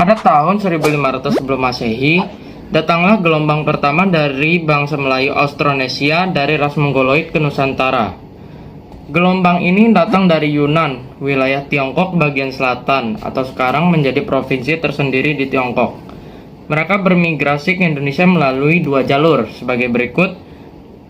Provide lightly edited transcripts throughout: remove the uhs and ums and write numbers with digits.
Pada tahun 1500 sebelum Masehi, datanglah gelombang pertama dari bangsa Melayu Austronesia dari ras Mongoloid ke Nusantara. Gelombang ini datang dari Yunan, wilayah Tiongkok bagian selatan, atau sekarang menjadi provinsi tersendiri di Tiongkok. Mereka bermigrasi ke Indonesia melalui dua jalur sebagai berikut.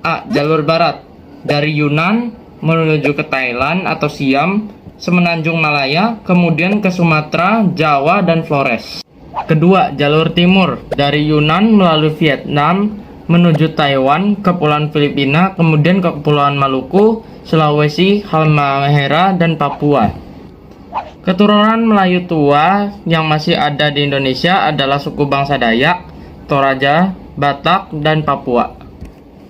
A. Jalur barat, dari Yunan menuju ke Thailand atau Siam, Semenanjung Malaya, kemudian ke Sumatera, Jawa, dan Flores. Kedua, jalur timur, dari Yunan melalui Vietnam menuju Taiwan, Kepulauan Filipina, kemudian ke Kepulauan Maluku, Sulawesi, Halmahera, dan Papua. Keturunan Melayu tua yang masih ada di Indonesia adalah suku bangsa Dayak, Toraja, Batak, dan Papua.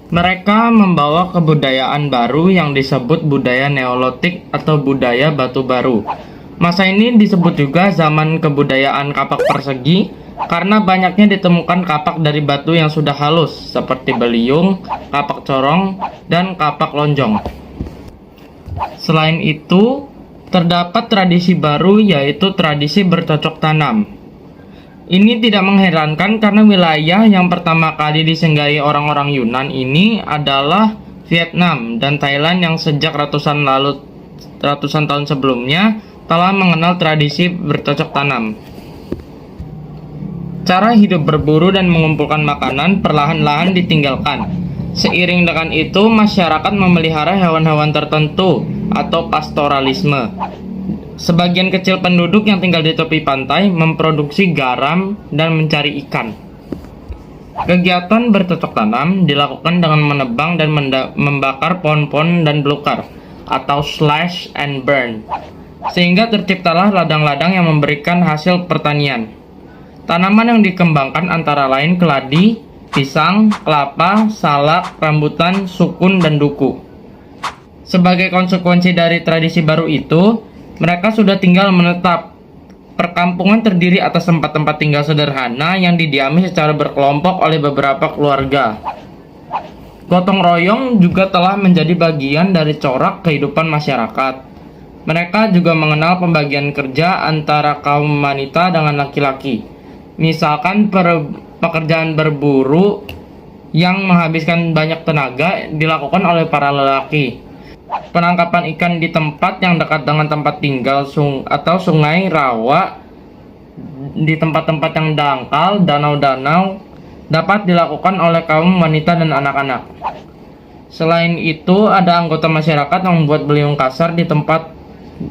Mereka membawa kebudayaan baru yang disebut budaya Neolitik atau budaya batu baru. Masa ini disebut juga zaman kebudayaan kapak persegi karena banyaknya ditemukan kapak dari batu yang sudah halus seperti beliung, kapak corong, dan kapak lonjong. Selain itu, terdapat tradisi baru yaitu tradisi bercocok tanam. Ini tidak mengherankan karena wilayah yang pertama kali disinggahi orang-orang Yunan ini adalah Vietnam dan Thailand yang sejak ratusan tahun sebelumnya telah mengenal tradisi bercocok tanam. Cara hidup berburu dan mengumpulkan makanan perlahan-lahan ditinggalkan. Seiring dengan itu, masyarakat memelihara hewan-hewan tertentu atau pastoralisme. Sebagian kecil penduduk yang tinggal di tepi pantai memproduksi garam dan mencari ikan. Kegiatan bercocok tanam dilakukan dengan menebang dan membakar pohon-pohon dan belukar atau slash and burn, sehingga terciptalah ladang-ladang yang memberikan hasil pertanian. Tanaman yang dikembangkan antara lain keladi, pisang, kelapa, salak, rambutan, sukun, dan duku. Sebagai konsekuensi dari tradisi baru itu, mereka sudah tinggal menetap. Perkampungan terdiri atas tempat-tempat tinggal sederhana yang didiami secara berkelompok oleh beberapa keluarga. Gotong royong juga telah menjadi bagian dari corak kehidupan masyarakat. Mereka juga mengenal pembagian kerja antara kaum wanita dengan laki-laki. Misalkan pekerjaan berburu yang menghabiskan banyak tenaga dilakukan oleh para lelaki. Penangkapan ikan di tempat yang dekat dengan tempat tinggal atau sungai, rawa, di tempat-tempat yang dangkal, danau-danau, dapat dilakukan oleh kaum wanita dan anak-anak. Selain itu, ada anggota masyarakat yang membuat beliung kasar di tempat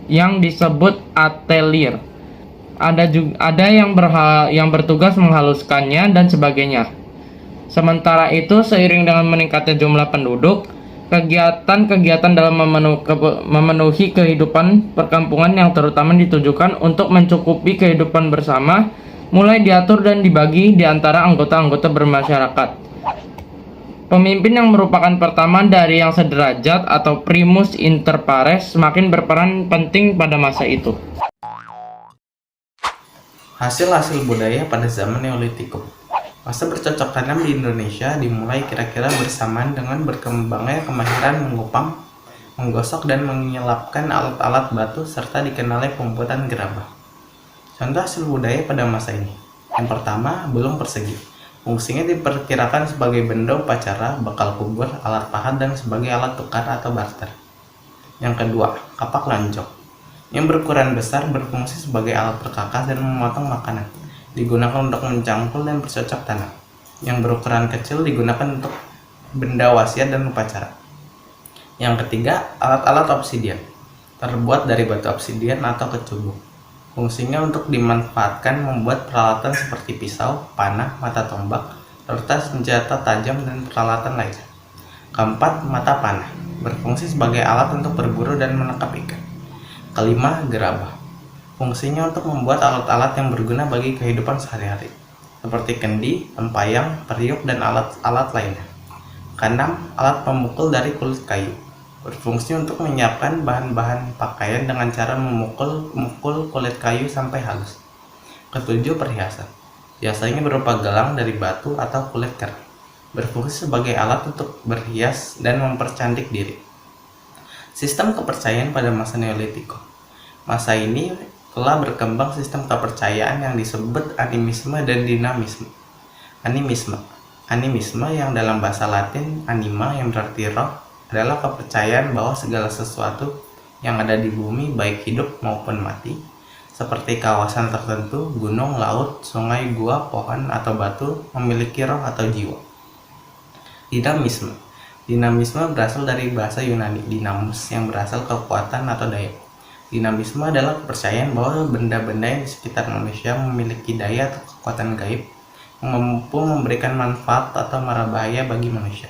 yang disebut atelier. Ada yang bertugas menghaluskannya dan sebagainya. Sementara itu, seiring dengan meningkatnya jumlah penduduk, kegiatan-kegiatan dalam memenuhi kehidupan perkampungan yang terutama ditujukan untuk mencukupi kehidupan bersama mulai diatur dan dibagi di antara anggota-anggota bermasyarakat. Pemimpin yang merupakan pertama dari yang sederajat atau primus inter pares semakin berperan penting pada masa itu. Hasil-hasil budaya pada zaman Neolitikum. Masa bercocok tanam di Indonesia dimulai kira-kira bersamaan dengan berkembangnya kemahiran mengupang, menggosok dan menyelapkan alat-alat batu serta dikenalnya pembuatan gerabah. Contoh hasil budaya pada masa ini. Yang pertama, belum persegi. Fungsinya diperkirakan sebagai benda upacara, bekal kubur, alat pahat, dan sebagai alat tukar atau barter. Yang kedua, kapak lanjok. Yang berukuran besar berfungsi sebagai alat perkakas dan memotong makanan. Digunakan untuk mencangkul dan bercocok tanam. Yang berukuran kecil digunakan untuk benda wasiat dan upacara. Yang ketiga, alat-alat obsidian. Terbuat dari batu obsidian atau kecubung. Fungsinya untuk dimanfaatkan membuat peralatan seperti pisau, panah, mata tombak, serta senjata tajam dan peralatan lainnya. Keempat, mata panah. Berfungsi sebagai alat untuk berburu dan menangkap ikan. Kelima, gerabah. Fungsinya untuk membuat alat-alat yang berguna bagi kehidupan sehari-hari, seperti kendi, tempayang, periuk, dan alat-alat lainnya. Keenam, alat pemukul dari kulit kayu. Berfungsi untuk menyiapkan bahan-bahan pakaian dengan cara memukul kulit kayu sampai halus. Ketujuh, perhiasan. Biasanya berupa gelang dari batu atau kulit kerang. Berfungsi sebagai alat untuk berhias dan mempercantik diri. Sistem kepercayaan pada masa Neolitikum. Masa ini telah berkembang sistem kepercayaan yang disebut animisme dan dinamisme. Animisme yang dalam bahasa Latin anima yang berarti roh adalah kepercayaan bahwa segala sesuatu yang ada di bumi baik hidup maupun mati, seperti kawasan tertentu, gunung, laut, sungai, gua, pohon, atau batu memiliki roh atau jiwa. Dinamisme berasal dari bahasa Yunani dinamus yang berasal kekuatan atau daya. Dinamisme adalah kepercayaan bahwa benda-benda yang di sekitar manusia memiliki daya atau kekuatan gaib yang mampu memberikan manfaat atau mara bahaya bagi manusia.